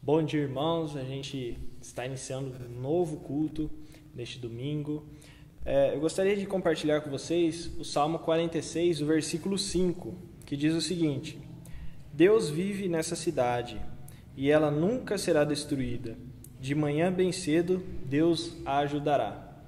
Bom dia, irmãos. A gente está iniciando um novo culto neste domingo. Eu gostaria de compartilhar com vocês o Salmo 46, o versículo 5, que diz o seguinte: Deus vive nessa cidade e ela nunca será destruída. De manhã bem cedo, Deus a ajudará.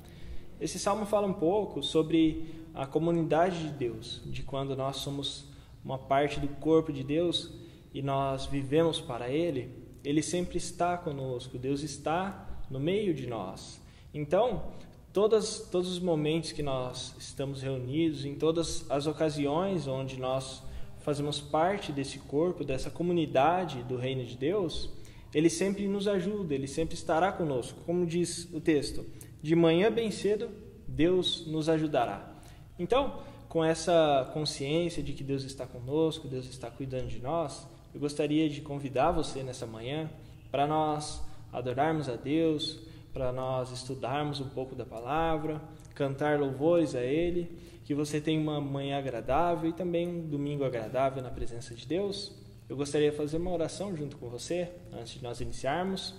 Esse salmo fala um pouco sobre a comunidade de Deus, de quando nós somos uma parte do corpo de Deus e nós vivemos para Ele. Ele sempre está conosco, Deus está no meio de nós. Então, todos os momentos que nós estamos reunidos, em todas as ocasiões onde nós fazemos parte desse corpo, dessa comunidade do reino de Deus, Ele sempre nos ajuda, Ele sempre estará conosco. Como diz o texto, de manhã bem cedo, Deus nos ajudará. Então, com essa consciência de que Deus está conosco, Deus está cuidando de nós, eu gostaria de convidar você nessa manhã para nós adorarmos a Deus, para nós estudarmos um pouco da palavra, cantar louvores a Ele, que você tenha uma manhã agradável e também um domingo agradável na presença de Deus. Eu gostaria de fazer uma oração junto com você, antes de nós iniciarmos,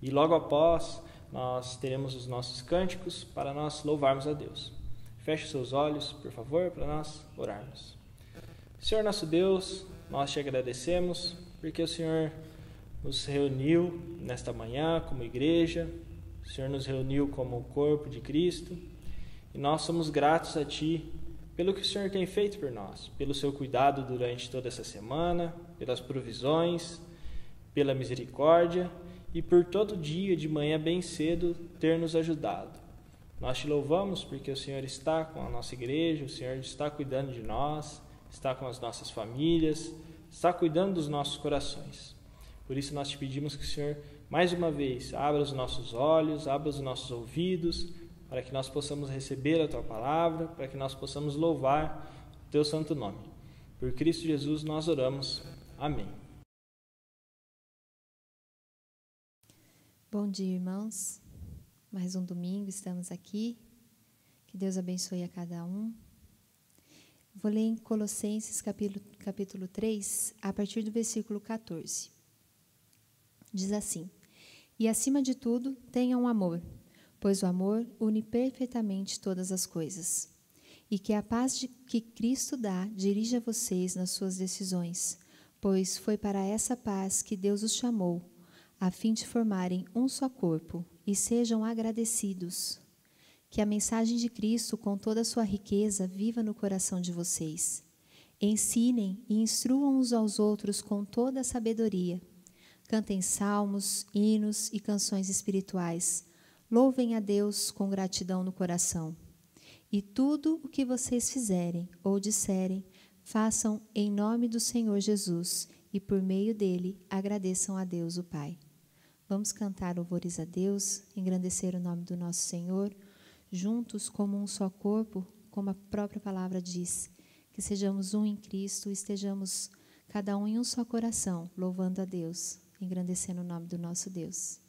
e logo após nós teremos os nossos cânticos para nós louvarmos a Deus. Feche seus olhos, por favor, para nós orarmos. Senhor nosso Deus, nós te agradecemos porque o Senhor nos reuniu nesta manhã como igreja, o Senhor nos reuniu como o corpo de Cristo e nós somos gratos a Ti pelo que o Senhor tem feito por nós, pelo Seu cuidado durante toda essa semana, pelas provisões, pela misericórdia e por todo dia de manhã bem cedo ter nos ajudado. Nós Te louvamos porque o Senhor está com a nossa igreja, o Senhor está cuidando de nós, está com as nossas famílias, está cuidando dos nossos corações. Por isso nós Te pedimos que o Senhor, mais uma vez, abra os nossos olhos, abra os nossos ouvidos, para que nós possamos receber a Tua palavra, para que nós possamos louvar o Teu santo nome. Por Cristo Jesus nós oramos. Amém. Bom dia, irmãos. Mais um domingo estamos aqui. Que Deus abençoe a cada um. Vou ler em Colossenses capítulo 3, a partir do versículo 14. Diz assim: E acima de tudo, tenham amor, pois o amor une perfeitamente todas as coisas. E que a paz que Cristo dá dirija vocês nas suas decisões, pois foi para essa paz que Deus os chamou, a fim de formarem um só corpo, e sejam agradecidos. Que a mensagem de Cristo, com toda a sua riqueza, viva no coração de vocês. Ensinem e instruam uns aos outros com toda a sabedoria. Cantem salmos, hinos e canções espirituais. Louvem a Deus com gratidão no coração. E tudo o que vocês fizerem ou disserem, façam em nome do Senhor Jesus, e por meio dele agradeçam a Deus o Pai. Vamos cantar louvores a Deus, engrandecer o nome do nosso Senhor, juntos como um só corpo, como a própria palavra diz, que sejamos um em Cristo, estejamos cada um em um só coração, louvando a Deus, engrandecendo o nome do nosso Deus.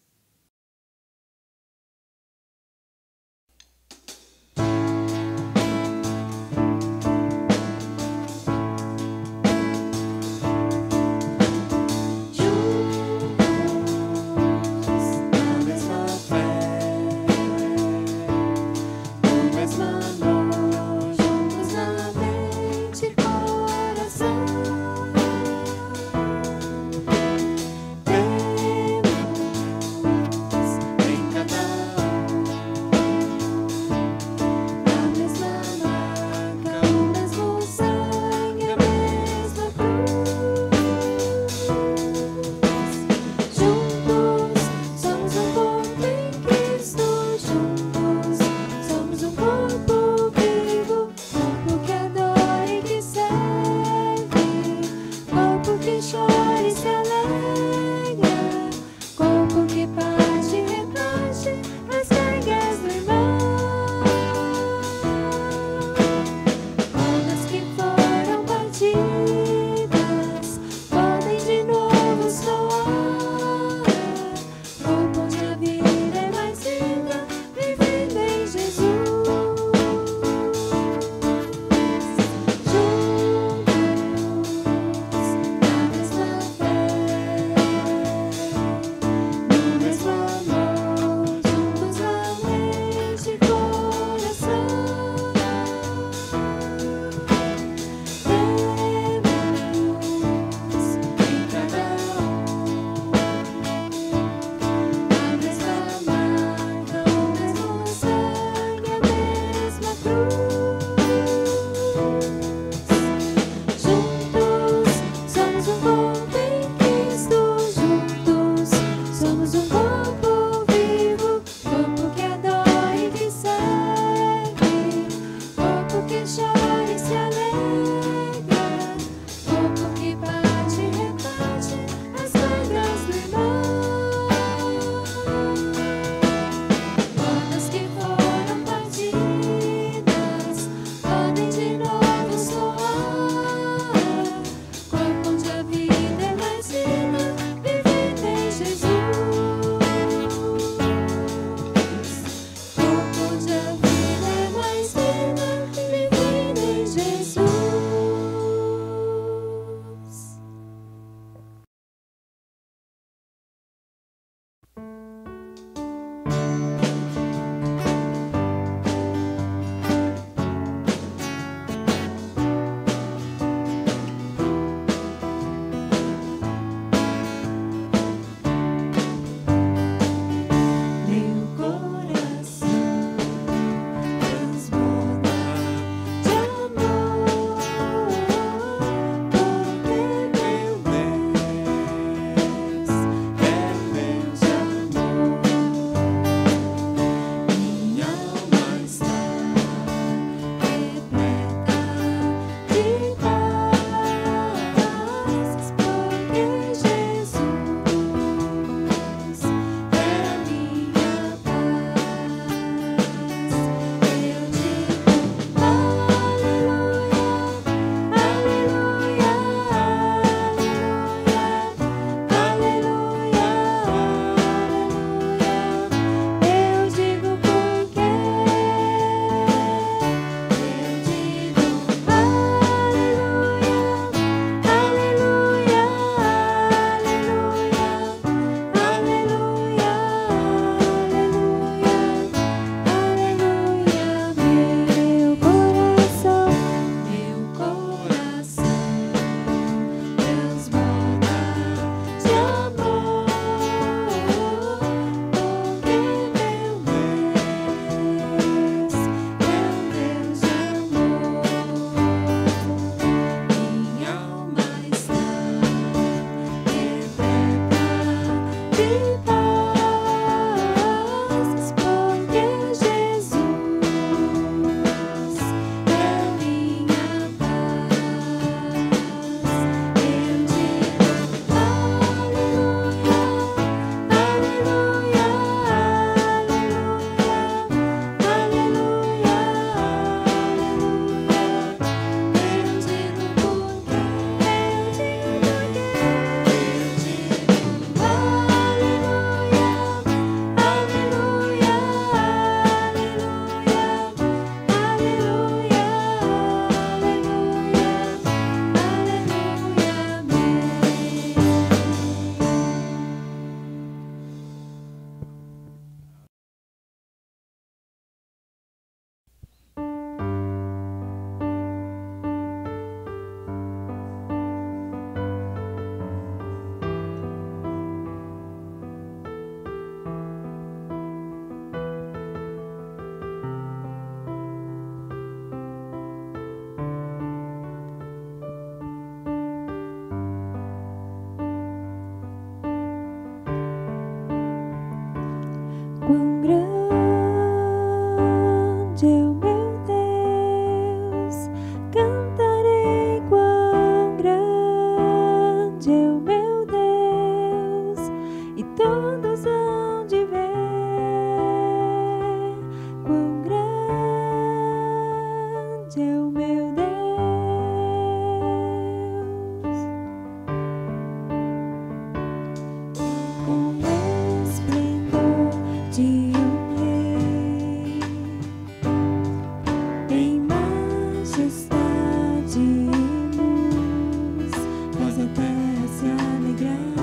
a terra se alegrar,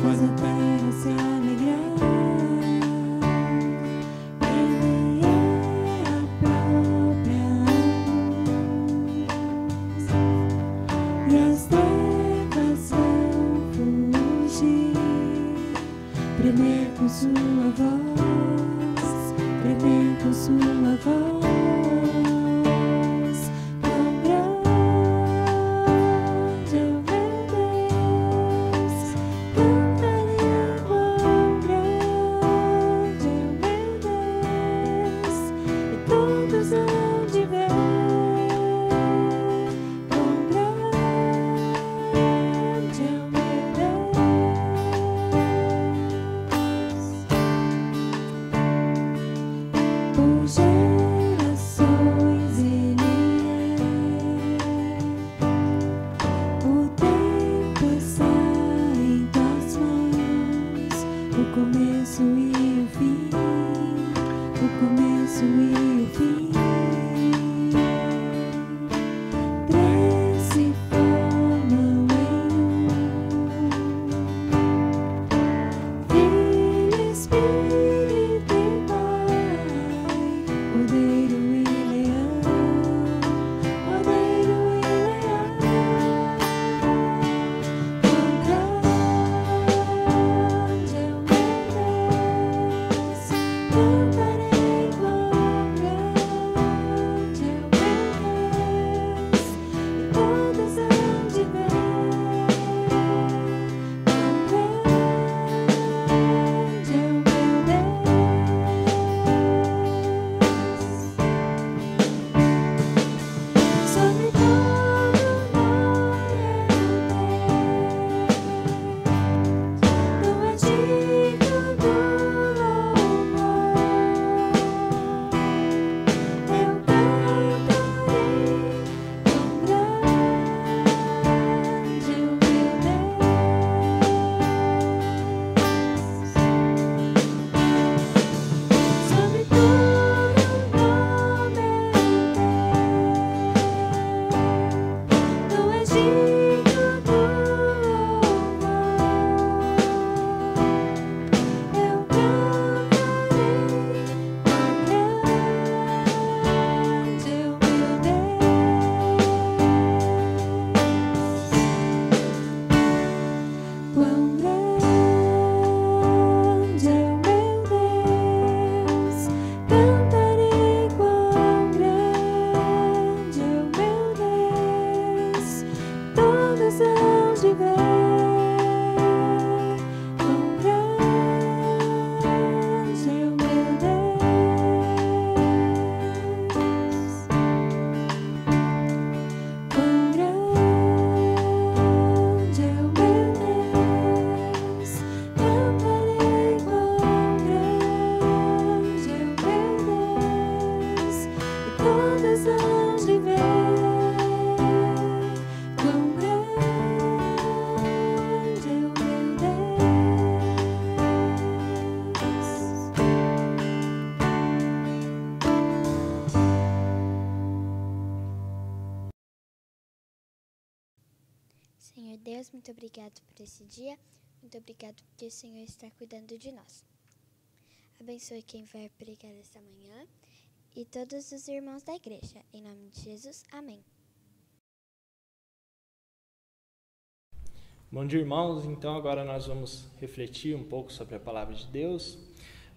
faz a terra se alegrar. Ele é a própria luz, e as trevas vão fugir, tremer com sua voz, tremer com sua voz. Senhor Deus, muito obrigado por esse dia, muito obrigado porque o Senhor está cuidando de nós. Abençoe quem vai pregar esta manhã e todos os irmãos da igreja. Em nome de Jesus, amém. Bom dia, irmãos. Então agora nós vamos refletir um pouco sobre a palavra de Deus.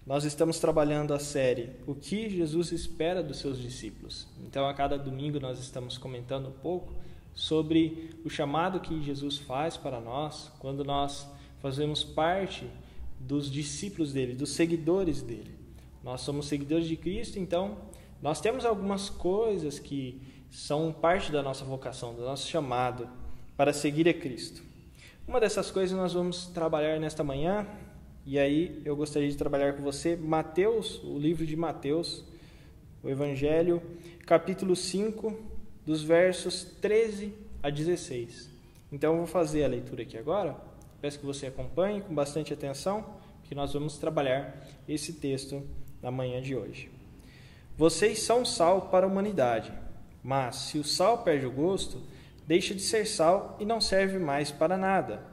Nós estamos trabalhando a série O que Jesus espera dos seus discípulos. Então a cada domingo nós estamos comentando um pouco sobre o chamado que Jesus faz para nós quando nós fazemos parte dos discípulos dele, dos seguidores dele. Nós somos seguidores de Cristo, então nós temos algumas coisas que são parte da nossa vocação, do nosso chamado para seguir a Cristo. Uma dessas coisas nós vamos trabalhar nesta manhã, e aí eu gostaria de trabalhar com você Mateus, o livro de Mateus, o Evangelho, capítulo 5, dos versos 13 a 16. Então eu vou fazer a leitura aqui agora, peço que você acompanhe com bastante atenção, porque nós vamos trabalhar esse texto na manhã de hoje. Vocês são sal para a humanidade, mas se o sal perde o gosto, deixa de ser sal e não serve mais para nada.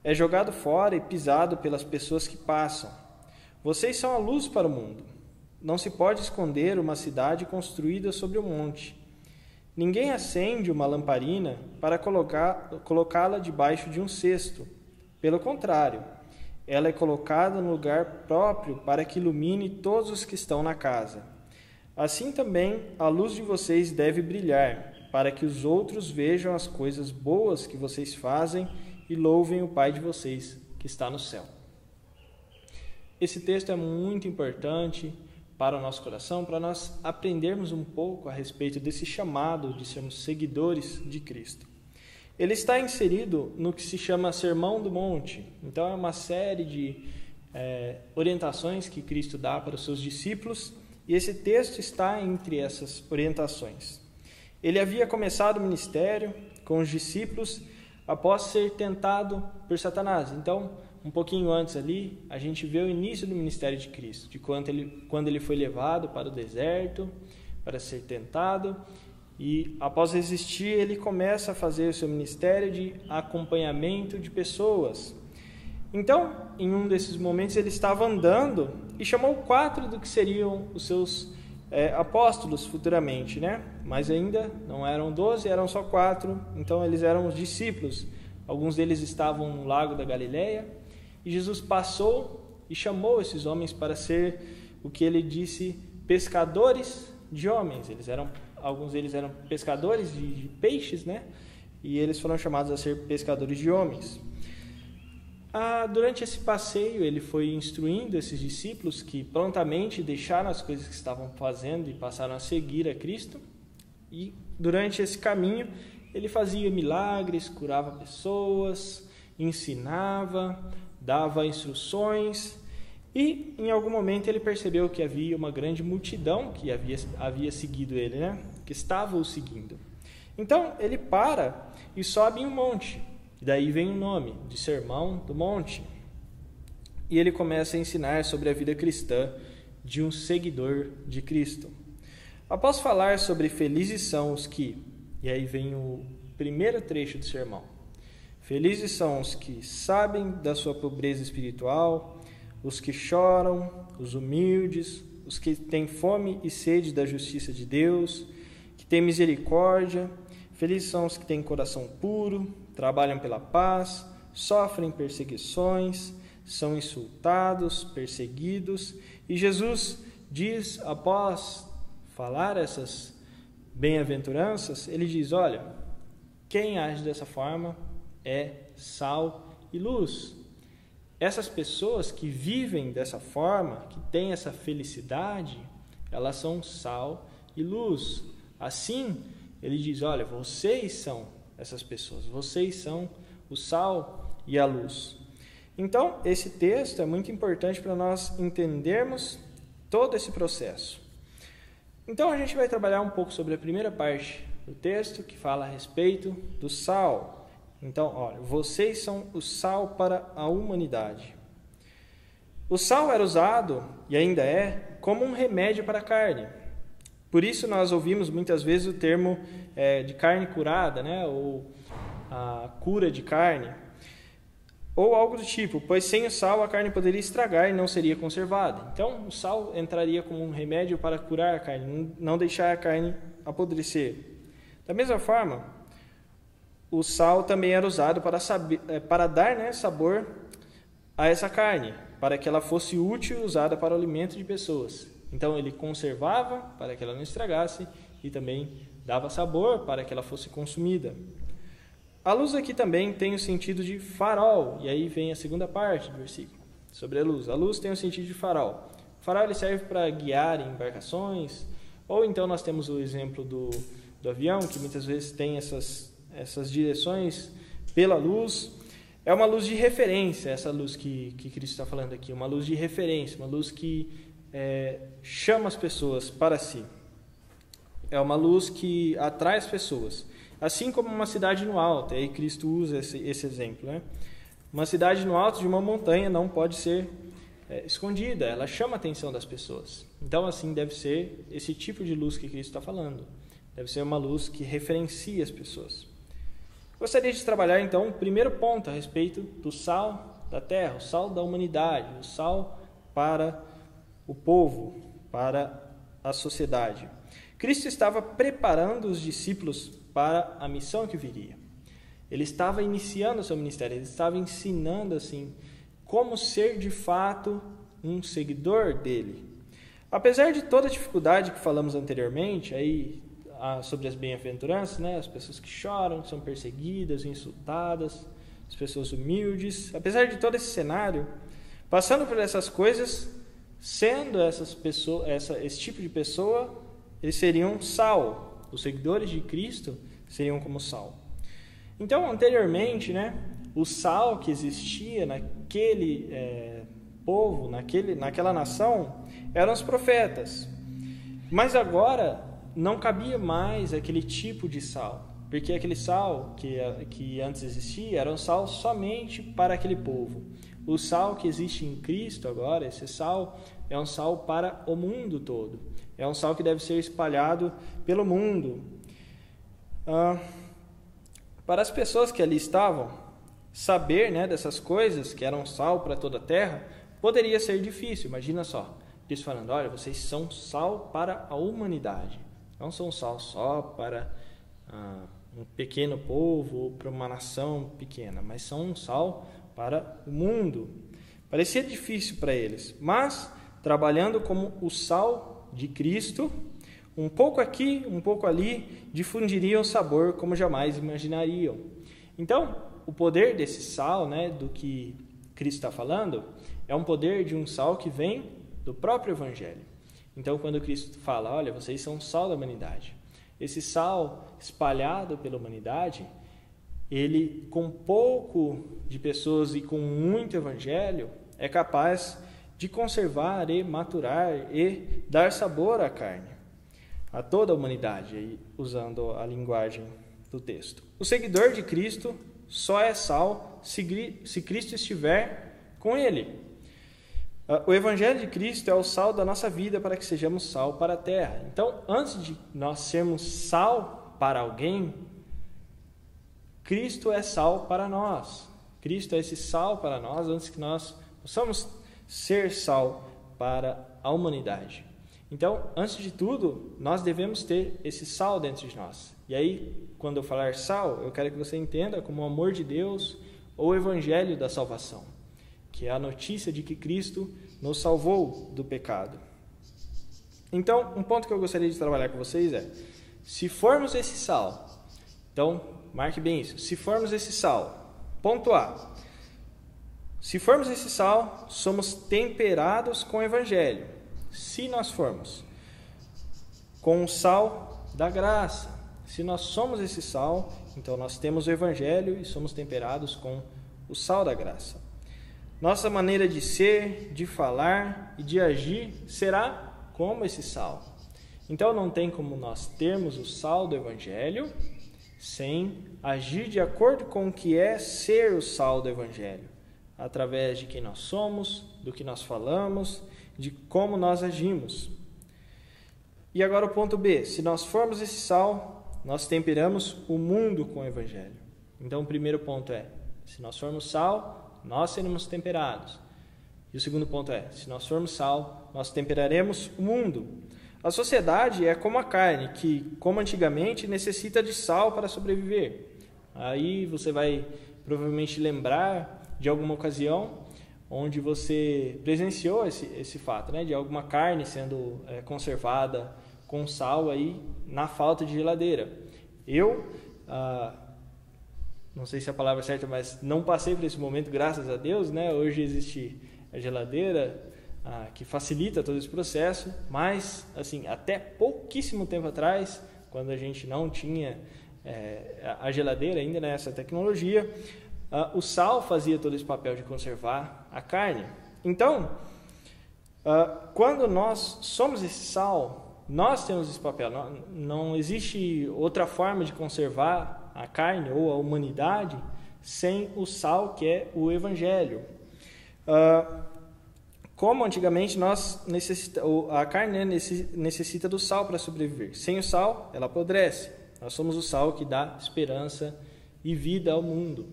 É jogado fora e pisado pelas pessoas que passam. Vocês são a luz para o mundo. Não se pode esconder uma cidade construída sobre um monte. Ninguém acende uma lamparina para colocá-la debaixo de um cesto. Pelo contrário, ela é colocada no lugar próprio para que ilumine todos os que estão na casa. Assim também a luz de vocês deve brilhar, para que os outros vejam as coisas boas que vocês fazem e louvem o Pai de vocês que está no céu. Esse texto é muito importante para o nosso coração, para nós aprendermos um pouco a respeito desse chamado de sermos seguidores de Cristo. Ele está inserido no que se chama Sermão do Monte. Então, é uma série de orientações que Cristo dá para os seus discípulos, e esse texto está entre essas orientações. Ele havia começado o ministério com os discípulos após ser tentado por Satanás. Então, um pouquinho antes ali, a gente vê o início do ministério de Cristo, de quando ele foi levado para o deserto para ser tentado, e após resistir, ele começa a fazer o seu ministério de acompanhamento de pessoas. Então, em um desses momentos, ele estava andando e chamou 4 do que seriam os seus apóstolos futuramente, né? Mas ainda não eram 12, eram só 4, então eles eram os discípulos. Alguns deles estavam no lago da Galileia, e Jesus passou e chamou esses homens para ser o que ele disse, pescadores de homens. Alguns deles eram pescadores de peixes, né? E eles foram chamados a ser pescadores de homens. Durante esse passeio, ele foi instruindo esses discípulos que prontamente deixaram as coisas que estavam fazendo e passaram a seguir a Cristo. E durante esse caminho, ele fazia milagres, curava pessoas, ensinava, dava instruções, e em algum momento ele percebeu que havia uma grande multidão que havia seguido ele, né? Que estava o seguindo. Então ele para e sobe em um monte, e daí vem o nome de Sermão do Monte, e ele começa a ensinar sobre a vida cristã de um seguidor de Cristo. Após falar sobre felizes são os que, e aí vem o primeiro trecho do sermão, felizes são os que sabem da sua pobreza espiritual, os que choram, os humildes, os que têm fome e sede da justiça de Deus, que têm misericórdia. Felizes são os que têm coração puro, trabalham pela paz, sofrem perseguições, são insultados, perseguidos. E Jesus diz, após falar essas bem-aventuranças, ele diz, olha, quem age dessa forma é sal e luz. Essas pessoas que vivem dessa forma, que têm essa felicidade, elas são sal e luz. Assim, ele diz, olha, vocês são essas pessoas, vocês são o sal e a luz. Então, esse texto é muito importante para nós entendermos todo esse processo. Então, a gente vai trabalhar um pouco sobre a primeira parte do texto, que fala a respeito do sal. Então, olha, vocês são o sal para a humanidade. O sal era usado, e ainda é, como um remédio para a carne. Por isso nós ouvimos muitas vezes o termo de carne curada, né? Ou a cura de carne, ou algo do tipo, pois sem o sal a carne poderia estragar e não seria conservada. Então, o sal entraria como um remédio para curar a carne, não deixar a carne apodrecer. Da mesma forma, o sal também era usado para dar, né, sabor a essa carne, para que ela fosse útil e usada para o alimento de pessoas. Então, ele conservava para que ela não estragasse e também dava sabor para que ela fosse consumida. A luz aqui também tem o sentido de farol, e aí vem a segunda parte do versículo, sobre a luz. A luz tem o sentido de farol. O farol ele serve para guiar embarcações, ou então nós temos o exemplo do avião, que muitas vezes tem essas direções pela luz. É uma luz de referência, essa luz que Cristo está falando aqui, uma luz de referência, uma luz que chama as pessoas para si. É uma luz que atrai as pessoas. Assim como uma cidade no alto, aí Cristo usa esse exemplo, né? Uma cidade no alto de uma montanha não pode ser escondida, ela chama a atenção das pessoas. Então, assim, deve ser esse tipo de luz que Cristo está falando. Deve ser uma luz que referencia as pessoas. Gostaria de trabalhar, então, o primeiro ponto a respeito do sal da terra, o sal da humanidade, o sal para o povo, para a sociedade. Cristo estava preparando os discípulos para a missão que viria. Ele estava iniciando o seu ministério, ele estava ensinando, assim, como ser de fato um seguidor dele. Apesar de toda a dificuldade que falamos anteriormente, aí, sobre as bem-aventuranças, né? As pessoas que choram, são perseguidas, insultadas, as pessoas humildes, apesar de todo esse cenário, passando por essas coisas, sendo essas pessoas, esse tipo de pessoa, eles seriam sal. Os seguidores de Cristo seriam como sal. Então, anteriormente, né, o sal que existia naquele povo, naquela nação, eram os profetas. Mas agora não cabia mais aquele tipo de sal, porque aquele sal que antes existia era um sal somente para aquele povo. O sal que existe em Cristo agora, esse sal, é um sal para o mundo todo. É um sal que deve ser espalhado pelo mundo. Para as pessoas que ali estavam, saber, né, dessas coisas, que eram sal para toda a terra, poderia ser difícil. Imagina só, eles falando, olha, vocês são sal para a humanidade. Não são sal só para um pequeno povo ou para uma nação pequena, mas são um sal para o mundo. Parecia difícil para eles, mas trabalhando como o sal de Cristo, um pouco aqui, um pouco ali, difundiriam o sabor como jamais imaginariam. Então, o poder desse sal, né, do que Cristo está falando, é um poder de um sal que vem do próprio Evangelho. Então, quando Cristo fala, olha, vocês são o sal da humanidade, esse sal espalhado pela humanidade, ele, com pouco de pessoas e com muito Evangelho, é capaz de conservar e maturar e dar sabor à carne, a toda a humanidade, aí, usando a linguagem do texto. O seguidor de Cristo só é sal se Cristo estiver com ele. O Evangelho de Cristo é o sal da nossa vida para que sejamos sal para a terra. Então, antes de nós sermos sal para alguém, Cristo é sal para nós. Cristo é esse sal para nós antes que nós possamos ser sal para a humanidade. Então, antes de tudo, nós devemos ter esse sal dentro de nós. E aí, quando eu falar sal, eu quero que você entenda como o amor de Deus ou o Evangelho da salvação, que é a notícia de que Cristo nos salvou do pecado. Então, um ponto que eu gostaria de trabalhar com vocês é, se formos esse sal, então, marque bem isso, se formos esse sal, ponto A, se formos esse sal, somos temperados com o Evangelho. Se nós formos com o sal da graça, se nós somos esse sal, então nós temos o Evangelho e somos temperados com o sal da graça. Nossa maneira de ser, de falar e de agir será como esse sal. Então não tem como nós termos o sal do Evangelho sem agir de acordo com o que é ser o sal do Evangelho, através de quem nós somos, do que nós falamos, de como nós agimos. E agora o ponto B, se nós formos esse sal, nós temperamos o mundo com o Evangelho. Então o primeiro ponto é, se nós formos sal, nós seremos temperados. E o segundo ponto é, se nós formos sal, nós temperaremos o mundo. A sociedade é como a carne, que, como antigamente, necessita de sal para sobreviver. Aí você vai provavelmente lembrar de alguma ocasião onde você presenciou esse fato, né, de alguma carne sendo conservada com sal aí na falta de geladeira. Eu não sei se é a palavra certa, mas não passei por esse momento, graças a Deus, né? Hoje existe a geladeira que facilita todo esse processo, mas assim, até pouquíssimo tempo atrás, quando a gente não tinha a geladeira ainda, né, essa tecnologia, o sal fazia todo esse papel de conservar a carne. Então, quando nós somos esse sal, nós temos esse papel. Não existe outra forma de conservar a carne ou a humanidade sem o sal, que é o Evangelho. Como antigamente a carne necessita do sal para sobreviver. Sem o sal, ela apodrece. Nós somos o sal que dá esperança e vida ao mundo.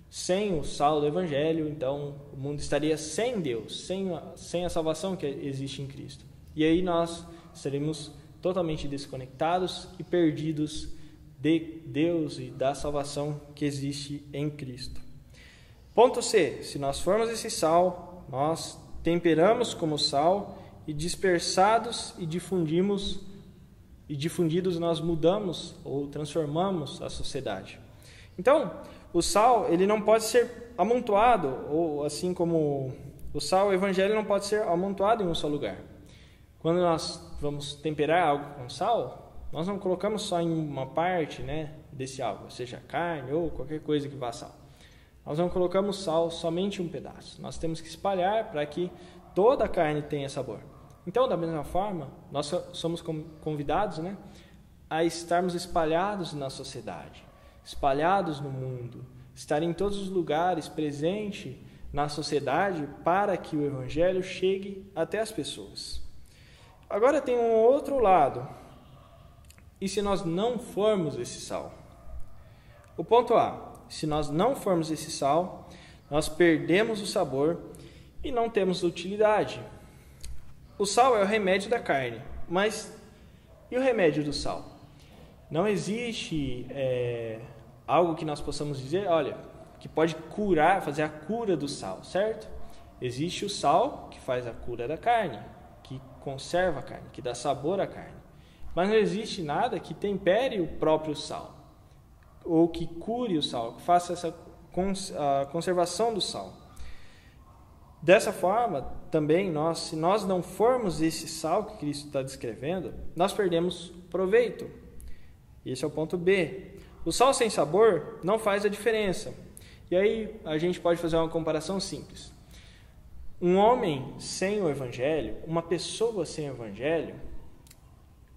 Sem o sal do Evangelho, então, o mundo estaria sem Deus, sem a salvação que existe em Cristo. E aí nós estaremos totalmente desconectados e perdidos de Deus e da salvação que existe em Cristo. Ponto C. Se nós formos esse sal, nós temperamos como sal e dispersados e difundidos nós mudamos ou transformamos a sociedade. Então, o sal, ele não pode ser amontoado, ou assim como o sal, o Evangelho não pode ser amontoado em um só lugar. Quando nós vamos temperar algo com sal, nós não colocamos só em uma parte, desse algo, seja carne ou qualquer coisa que vá sal. Nós não colocamos sal somente em um pedaço. Nós temos que espalhar para que toda a carne tenha sabor. Então, da mesma forma, nós somos convidados, a estarmos espalhados na sociedade, espalhados no mundo, estar em todos os lugares, presente na sociedade, para que o Evangelho chegue até as pessoas. Agora tem um outro lado. E se nós não formos esse sal? O ponto A. Se nós não formos esse sal, nós perdemos o sabor e não temos utilidade. O sal é o remédio da carne, mas e o remédio do sal? Não existe algo que nós possamos dizer, olha, que pode curar, fazer a cura do sal, certo? Existe o sal que faz a cura da carne, que conserva a carne, que dá sabor à carne. Mas não existe nada que tempere o próprio sal, ou que cure o sal, que faça essa conservação do sal. Dessa forma, também, se nós não formos esse sal que Cristo está descrevendo, nós perdemos proveito. Esse é o ponto B. O sal sem sabor não faz a diferença. E aí a gente pode fazer uma comparação simples. Um homem sem o Evangelho, uma pessoa sem o Evangelho,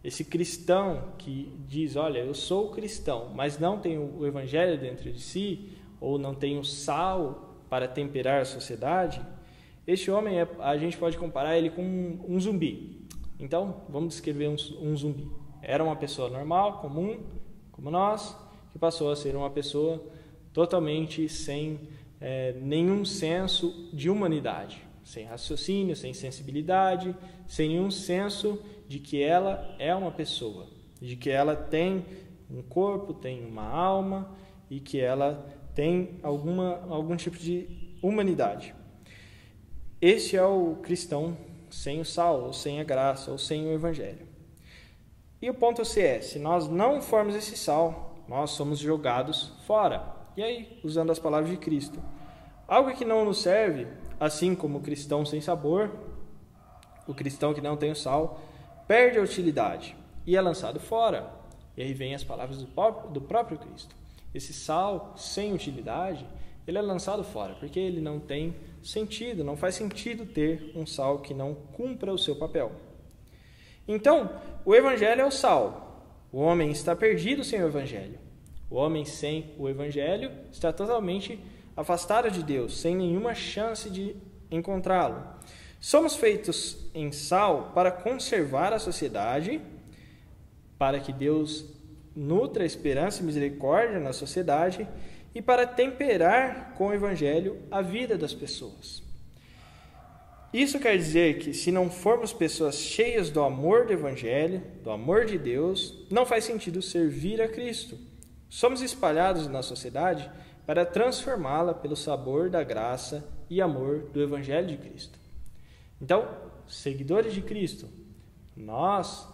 esse cristão que diz, olha, eu sou cristão, mas não tem o Evangelho dentro de si, ou não tem o sal para temperar a sociedade, este homem, a gente pode comparar ele com um zumbi. Então, vamos descrever um zumbi. Era uma pessoa normal, comum, como nós, que passou a ser uma pessoa totalmente sem nenhum senso de humanidade, sem raciocínio, sem sensibilidade, sem nenhum senso de que ela é uma pessoa, de que ela tem um corpo, tem uma alma e que ela tem algum tipo de humanidade. Esse é o cristão sem o sal, ou sem a graça, ou sem o Evangelho. E o ponto C é, se nós não formos esse sal, nós somos jogados fora. E aí, usando as palavras de Cristo, algo que não nos serve, assim como o cristão sem sabor, o cristão que não tem o sal, perde a utilidade e é lançado fora. E aí vem as palavras do próprio Cristo. Esse sal sem utilidade, ele é lançado fora, porque ele não tem sentido, não faz sentido ter um sal que não cumpra o seu papel. Então, o Evangelho é o sal. O homem está perdido sem o Evangelho. O homem sem o Evangelho está totalmente afastado de Deus, sem nenhuma chance de encontrá-lo. Somos feitos em sal para conservar a sociedade, para que Deus nutra esperança e misericórdia na sociedade e para temperar com o Evangelho a vida das pessoas. Isso quer dizer que se não formos pessoas cheias do amor do Evangelho, do amor de Deus, não faz sentido servir a Cristo. Somos espalhados na sociedade para transformá-la pelo sabor da graça e amor do Evangelho de Cristo. Então, seguidores de Cristo, nós,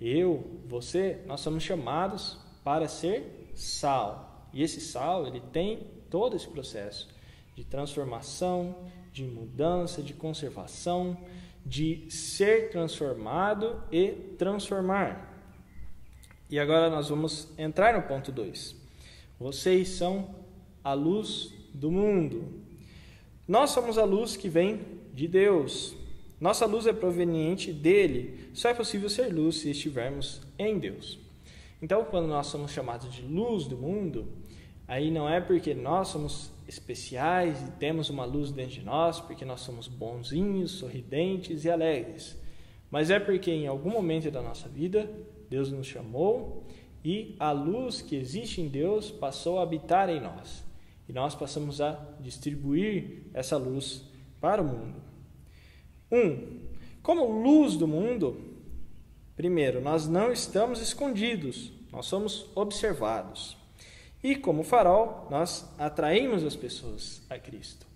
eu, você, nós somos chamados para ser sal. E esse sal, ele tem todo esse processo de transformação, de mudança, de conservação, de ser transformado e transformar. E agora nós vamos entrar no ponto 2. Vocês são a luz do mundo. Nós somos a luz que vem de Deus. Nossa luz é proveniente dele. Só é possível ser luz se estivermos em Deus. Então, quando nós somos chamados de luz do mundo, aí não é porque nós somos especiais e temos uma luz dentro de nós, porque nós somos bonzinhos, sorridentes e alegres. Mas é porque em algum momento da nossa vida, Deus nos chamou e a luz que existe em Deus passou a habitar em nós. E nós passamos a distribuir essa luz para o mundo. Como luz do mundo, primeiro, nós não estamos escondidos, nós somos observados. E como farol, nós atraímos as pessoas a Cristo.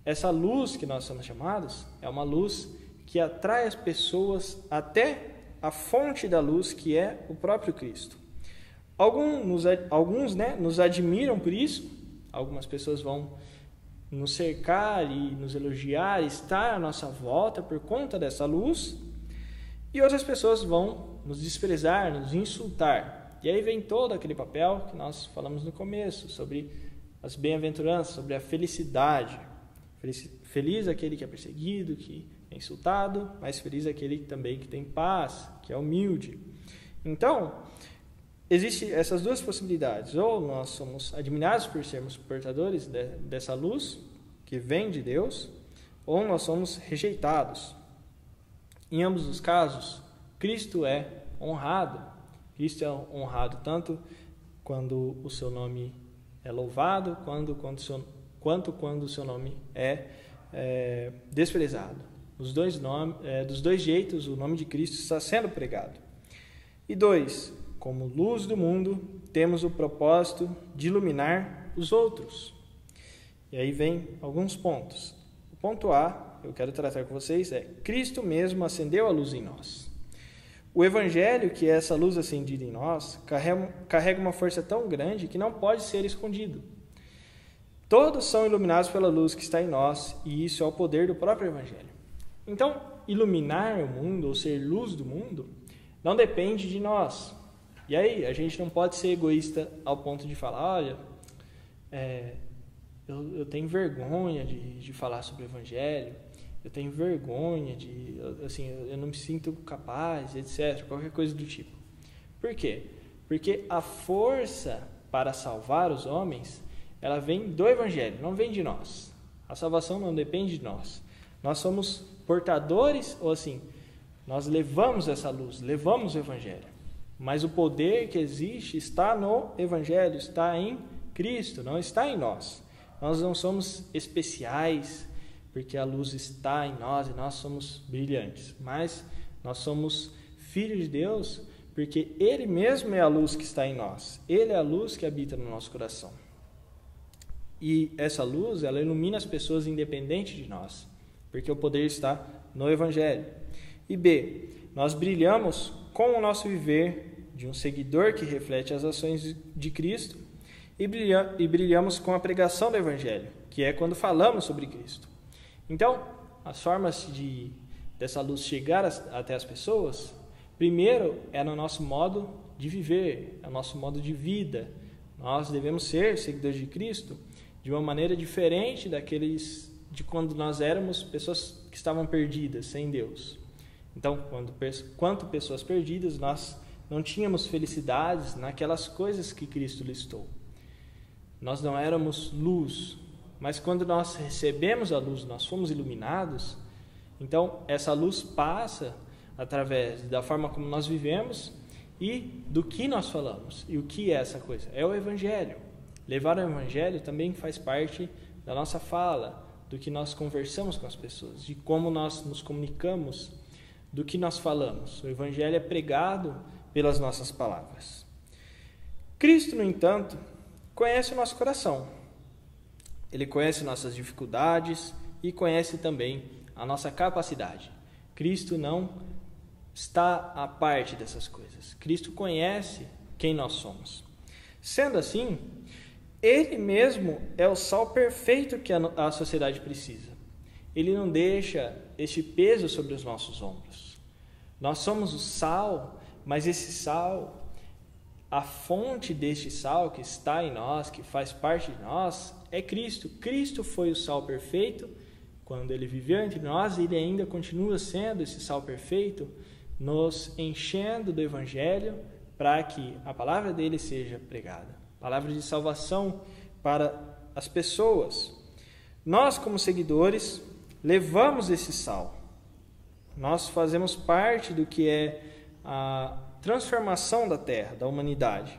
Essa luz que nós somos chamados é uma luz que atrai as pessoas até a fonte da luz, que é o próprio Cristo. Alguns nos admiram por isso, algumas pessoas vão nos cercar e nos elogiar, estar à nossa volta por conta dessa luz, e outras pessoas vão nos desprezar, nos insultar. E aí vem todo aquele papel que nós falamos no começo, sobre as bem-aventuranças, sobre a felicidade. Feliz aquele que é perseguido, que é insultado, mas feliz aquele também que tem paz, que é humilde. Então, existem essas duas possibilidades. Ou nós somos admirados por sermos portadores dessa luz que vem de Deus, ou nós somos rejeitados. Em ambos os casos, Cristo é honrado. Cristo é honrado tanto quando o seu nome é louvado, quanto quando o seu nome é desprezado. Dos dois jeitos, o nome de Cristo está sendo pregado. E 2, como luz do mundo, temos o propósito de iluminar os outros. E aí vem alguns pontos. O ponto A, eu quero tratar com vocês, é Cristo mesmo acendeu a luz em nós. O Evangelho, que é essa luz acendida em nós, carrega uma força tão grande que não pode ser escondido. Todos são iluminados pela luz que está em nós, e isso é o poder do próprio Evangelho. Então, iluminar o mundo, ou ser luz do mundo, não depende de nós. E aí, a gente não pode ser egoísta ao ponto de falar, olha, eu tenho vergonha de falar sobre o Evangelho, eu tenho vergonha eu não me sinto capaz, etc., qualquer coisa do tipo. Por quê? Porque a força para salvar os homens, ela vem do Evangelho, não vem de nós. A salvação não depende de nós. Nós somos portadores, ou assim, nós levamos essa luz, levamos o Evangelho. Mas o poder que existe está no Evangelho, está em Cristo, não está em nós. Nós não somos especiais, porque a luz está em nós e nós somos brilhantes. Mas nós somos filhos de Deus, porque Ele mesmo é a luz que está em nós. Ele é a luz que habita no nosso coração. E essa luz, ela ilumina as pessoas independente de nós, porque o poder está no Evangelho. E B, nós brilhamos com o nosso viver de um seguidor que reflete as ações de Cristo e brilhamos com a pregação do Evangelho, que é quando falamos sobre Cristo. Então, as formas dessa luz chegar até as pessoas, primeiro é no nosso modo de viver, é o nosso modo de vida. Nós devemos ser seguidores de Cristo de uma maneira diferente de quando nós éramos pessoas que estavam perdidas, sem Deus. Então, quanto pessoas perdidas, nós não tínhamos felicidades naquelas coisas que Cristo listou. Nós não éramos luz, mas quando nós recebemos a luz, nós fomos iluminados, então essa luz passa através da forma como nós vivemos e do que nós falamos. E o que é essa coisa? É o Evangelho. Levar o Evangelho também faz parte da nossa fala, do que nós conversamos com as pessoas, de como nós nos comunicamos, do que nós falamos. O Evangelho é pregado pelas nossas palavras. Cristo, no entanto, conhece o nosso coração. Ele conhece nossas dificuldades e conhece também a nossa capacidade. Cristo não está à parte dessas coisas. Cristo conhece quem nós somos. Sendo assim, Ele mesmo é o sal perfeito que a sociedade precisa. Ele não deixa este peso sobre os nossos ombros. Nós somos o sal, mas esse sal, a fonte deste sal que está em nós, que faz parte de nós, é Cristo. Cristo foi o sal perfeito quando Ele viveu entre nós e Ele ainda continua sendo esse sal perfeito, nos enchendo do Evangelho para que a palavra dele seja pregada. Palavra de salvação para as pessoas. Nós, como seguidores, levamos esse sal. Nós fazemos parte do que é transformação da terra, da humanidade.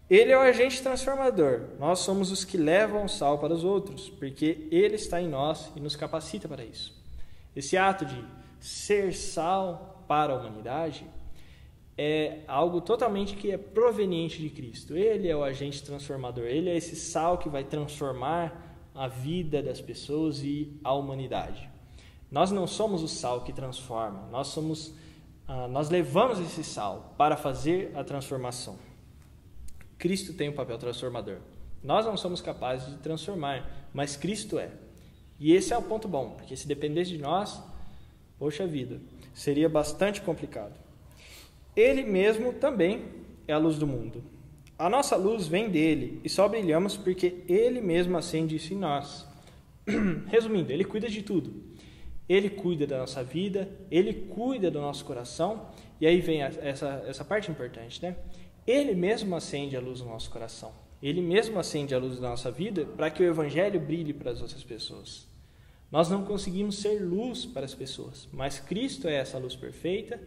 Ele é o agente transformador. Nós somos os que levam o sal para os outros, porque ele está em nós e nos capacita para isso. Esse ato de ser sal para a humanidade é algo totalmente que é proveniente de Cristo. Ele é o agente transformador. Ele é esse sal que vai transformar a vida das pessoas e a humanidade. Nós não somos o sal que transforma. Nós levamos esse sal para fazer a transformação. Cristo tem um papel transformador. Nós não somos capazes de transformar, mas Cristo é. E esse é o ponto bom, porque se dependesse de nós, poxa vida, seria bastante complicado. Ele mesmo também é a luz do mundo. A nossa luz vem dele e só brilhamos porque ele mesmo acende isso em nós. Resumindo, ele cuida de tudo. Ele cuida da nossa vida, ele cuida do nosso coração, e aí vem essa parte importante, né? Ele mesmo acende a luz no nosso coração. Ele mesmo acende a luz da nossa vida para que o Evangelho brilhe para as outras pessoas. Nós não conseguimos ser luz para as pessoas, mas Cristo é essa luz perfeita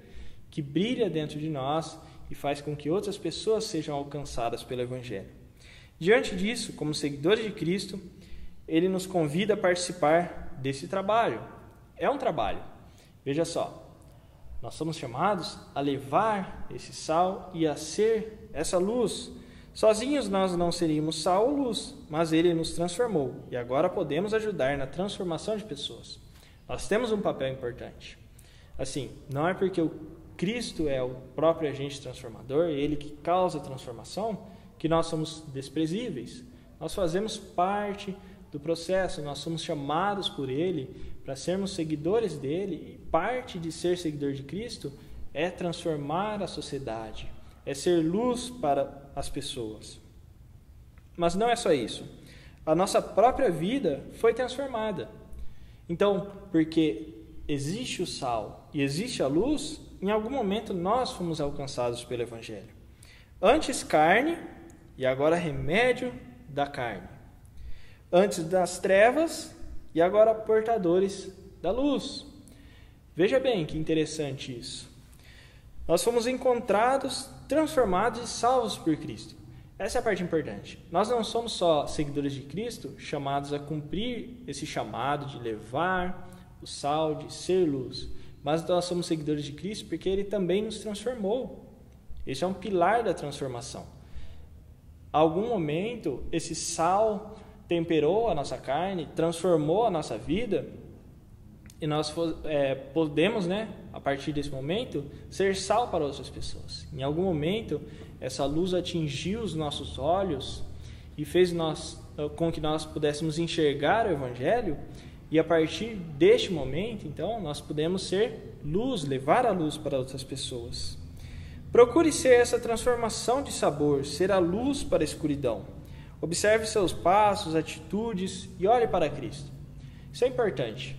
que brilha dentro de nós e faz com que outras pessoas sejam alcançadas pelo Evangelho. Diante disso, como seguidores de Cristo, Ele nos convida a participar desse trabalho. É um trabalho. Veja só. Nós somos chamados a levar esse sal e a ser essa luz. Sozinhos nós não seríamos sal ou luz, mas Ele nos transformou e agora podemos ajudar na transformação de pessoas. Nós temos um papel importante. Assim, não é porque o Cristo é o próprio agente transformador, Ele que causa a transformação, que nós somos desprezíveis. Nós fazemos parte do processo, nós somos chamados por Ele para sermos seguidores dele, e parte de ser seguidor de Cristo é transformar a sociedade, é ser luz para as pessoas. Mas não é só isso. A nossa própria vida foi transformada. Então, porque existe o sal e existe a luz, em algum momento nós fomos alcançados pelo Evangelho. Antes carne e agora remédio da carne. Antes das trevas e agora portadores da luz. Veja bem que interessante isso. Nós fomos encontrados, transformados e salvos por Cristo. Essa é a parte importante. Nós não somos só seguidores de Cristo, chamados a cumprir esse chamado de levar o sal, de ser luz. Mas nós somos seguidores de Cristo porque Ele também nos transformou. Esse é um pilar da transformação. A algum momento, esse sal temperou a nossa carne, transformou a nossa vida, e nós podemos, a partir desse momento, ser sal para outras pessoas. Em algum momento, essa luz atingiu os nossos olhos e fez com que nós pudéssemos enxergar o Evangelho, e a partir deste momento, então, nós podemos ser luz, levar a luz para outras pessoas. Procure ser essa transformação de sabor, ser a luz para a escuridão. Observe seus passos, atitudes e olhe para Cristo. Isso é importante.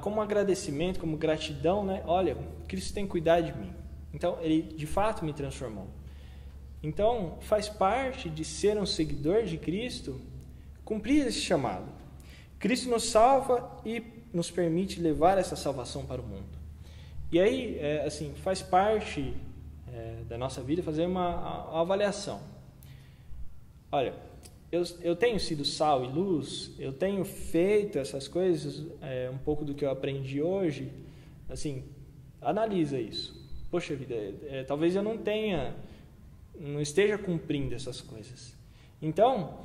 Como agradecimento, como gratidão, olha, Cristo tem cuidado de mim. Então, Ele de fato me transformou. Então, faz parte de ser um seguidor de Cristo cumprir esse chamado. Cristo nos salva e nos permite levar essa salvação para o mundo. E aí, faz parte da nossa vida fazer uma avaliação. Olha, eu tenho sido sal e luz, eu tenho feito essas coisas, um pouco do que eu aprendi hoje. Assim, analisa isso. Poxa vida, talvez eu não esteja cumprindo essas coisas. Então,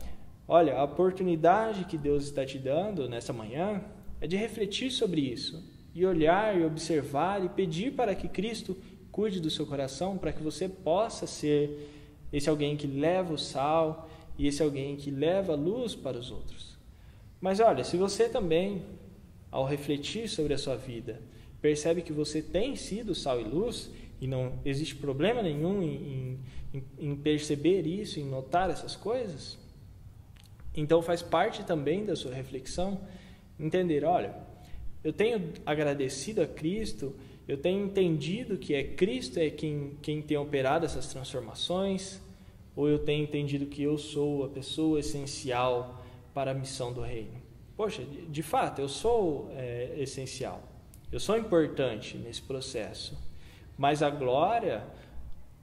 olha, a oportunidade que Deus está te dando nessa manhã é de refletir sobre isso, e olhar e observar e pedir para que Cristo cuide do seu coração, para que você possa ser esse alguém que leva o sal e esse alguém que leva a luz para os outros. Mas olha, se você também, ao refletir sobre a sua vida, percebe que você tem sido sal e luz, e não existe problema nenhum em perceber isso, em notar essas coisas, então faz parte também da sua reflexão entender, olha, eu tenho agradecido a Cristo, eu tenho entendido que Cristo é quem tem operado essas transformações, ou eu tenho entendido que eu sou a pessoa essencial para a missão do reino. Poxa, de fato, eu sou essencial, eu sou importante nesse processo, mas a glória,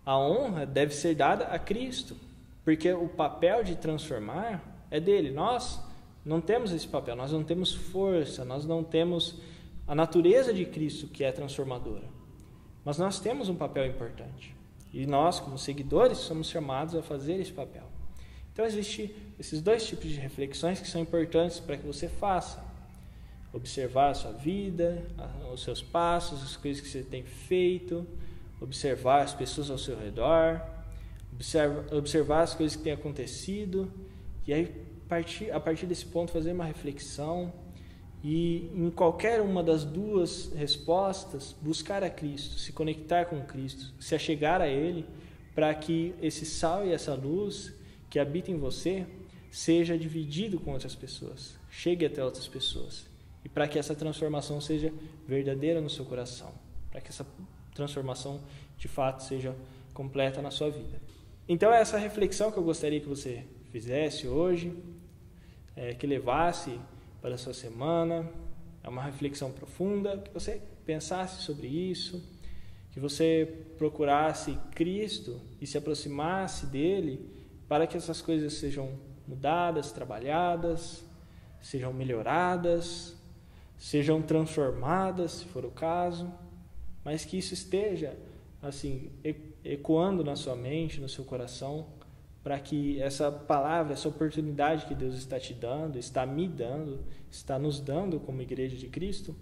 A honra deve ser dada a Cristo, porque o papel de transformar é dele. Nós não temos esse papel, nós não temos força, nós não temos a natureza de Cristo que é transformadora. Mas nós temos um papel importante. E nós, como seguidores, somos chamados a fazer esse papel. Então, existem esses dois tipos de reflexões que são importantes para que você faça. Observar a sua vida, os seus passos, as coisas que você tem feito, observar as pessoas ao seu redor, observar as coisas que têm acontecido, e aí, a partir desse ponto, fazer uma reflexão e, em qualquer uma das duas respostas, buscar a Cristo, se conectar com Cristo, se achegar a Ele, para que esse sal e essa luz que habita em você seja dividido com outras pessoas, chegue até outras pessoas, e para que essa transformação seja verdadeira no seu coração, para que essa transformação de fato seja completa na sua vida. Então é essa reflexão que eu gostaria que você fizesse hoje, que levasse para a sua semana. É uma reflexão profunda, que você pensasse sobre isso, que você procurasse Cristo e se aproximasse dele para que essas coisas sejam mudadas, trabalhadas, sejam melhoradas, sejam transformadas, se for o caso, mas que isso esteja assim ecoando na sua mente, no seu coração, para que essa palavra, essa oportunidade que Deus está te dando, está me dando, está nos dando como igreja de Cristo,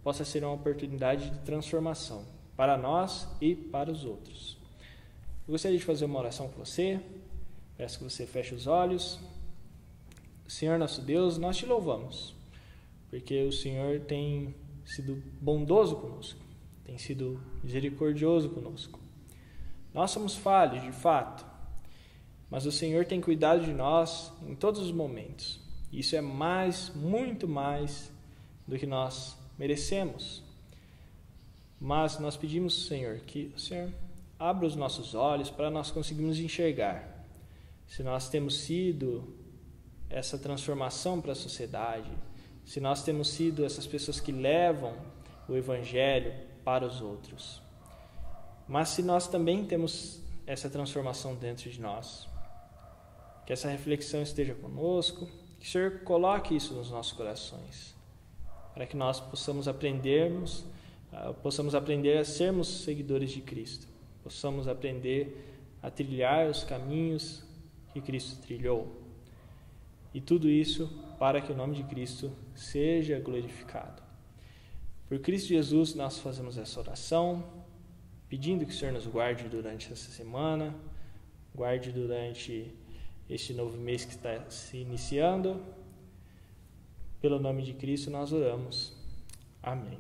possa ser uma oportunidade de transformação para nós e para os outros. Eu gostaria de fazer uma oração com você. Peço que você feche os olhos. Senhor nosso Deus, nós te louvamos, porque o Senhor tem sido bondoso conosco, tem sido misericordioso conosco. Nós somos falhos, de fato, mas o Senhor tem cuidado de nós em todos os momentos. Isso é muito mais do que nós merecemos. Mas nós pedimos, Senhor, que o Senhor abra os nossos olhos para nós conseguirmos enxergar se nós temos sido essa transformação para a sociedade, se nós temos sido essas pessoas que levam o Evangelho para os outros. Mas se nós também temos essa transformação dentro de nós, que essa reflexão esteja conosco, que o Senhor coloque isso nos nossos corações, para que nós possamos aprender a sermos seguidores de Cristo, possamos aprender a trilhar os caminhos que Cristo trilhou. E tudo isso para que o nome de Cristo seja glorificado. Por Cristo Jesus nós fazemos essa oração, pedindo que o Senhor nos guarde durante essa semana, guarde durante este novo mês que está se iniciando. Pelo nome de Cristo nós oramos. Amém.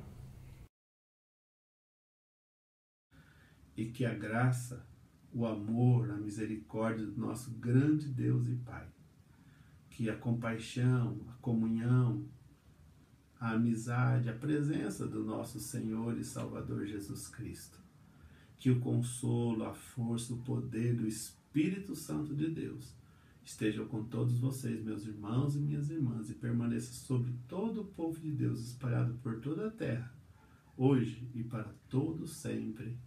E que a graça, o amor, a misericórdia do nosso grande Deus e Pai, que a compaixão, a comunhão, a amizade, a presença do nosso Senhor e Salvador Jesus Cristo, que o consolo, a força, o poder do Espírito Santo de Deus estejam com todos vocês, meus irmãos e minhas irmãs, e permaneça sobre todo o povo de Deus espalhado por toda a terra, hoje e para todo sempre.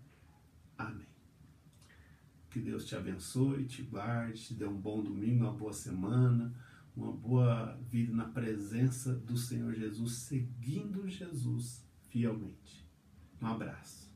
Amém. Que Deus te abençoe, te guarde, te dê um bom domingo, uma boa semana, uma boa vida na presença do Senhor Jesus, seguindo Jesus fielmente. Um abraço.